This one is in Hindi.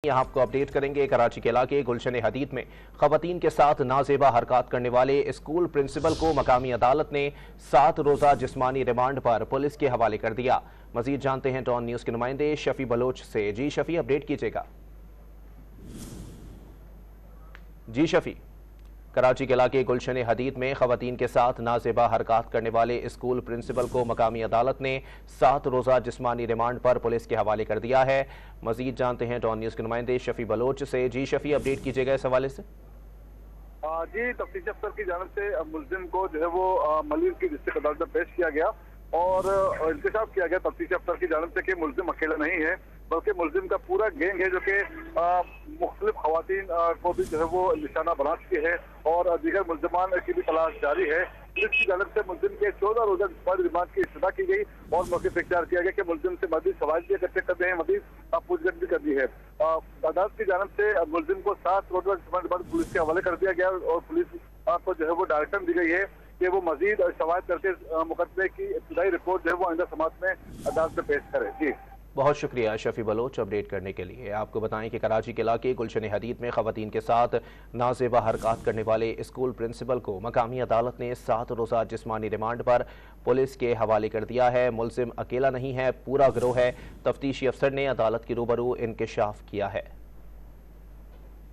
यहाँ आपको अपडेट करेंगे। कराची के इलाके गुलशन हदीद में खवातीन के साथ नाजेबा हरकत करने वाले स्कूल प्रिंसिपल को मकामी अदालत ने 7 रोजा जिस्मानी रिमांड पर पुलिस के हवाले कर दिया। मजीद जानते हैं डॉन न्यूज के नुमाइंदे शफी बलोच से। जी शफी, अपडेट कीजिएगा। जी शफी, कराची के इलाके गुलशन हदीद में खवातीन के साथ नाजेबा हरकत करने वाले स्कूल प्रिंसिपल को मकामी अदालत ने 7 रोजा जिस्मानी रिमांड पर पुलिस के हवाले कर दिया है। मजीद जानते हैं डॉन न्यूज के नुमाइंदे शफी बलोच से। जी शफी, अपडेट कीजिएगा इस हवाले से। जी, तफ्तीश अफसर की जानब से मुल्जिम को जो है वो मलिक की डिस्ट्रिक्ट अदालत में पेश किया गया और इंकशाफ किया गया तफ्तीश अफसर की जानब से कि मुल्जिम अकेला नहीं है, बल्कि मुल्जिम का पूरा गैंग है जो कि मुख्तलिफ खवातीन को भी जो है वो निशाना बना चुकी है और दीगर मुल्जिमान की भी तलाश जारी है। पुलिस की जानब से मुल्जिम के 14 रोजा जिस्मानी रिमांड की इस्तदा की गई और मौके पर इख्तियार किया गया कि मुल्जिम से मजीद सवाल भी इकट्ठे कर रहे हैं, मजीद पूछताछ भी कर दी है। अदालत की जानब से मुल्जिम को 7 रोजा जिस्मानी रिमांड पुलिस के हवाले कर दिया गया और पुलिस को जो है वो डायरेक्शन दी गई है कि वो मजीद शवाहिद करके मुकदमे की इब्तिदाई रिपोर्ट जो है वो आइंदा समाअत में अदालत में पेश करे। जी, बहुत शुक्रिया शफी बलोच अपडेट करने के लिए। आपको बताएं कि कराची के इलाके गुलशन हदीद में खवातीन के साथ नाजेबा हरकत करने वाले स्कूल प्रिंसिपल को मकामी अदालत ने 7 रोजा जिस्मानी रिमांड पर पुलिस के हवाले कर दिया है। मुल्जिम अकेला नहीं है, पूरा गिरोह है। तफ्तीशी अफसर ने अदालत के रूबरू इंकशाफ किया है।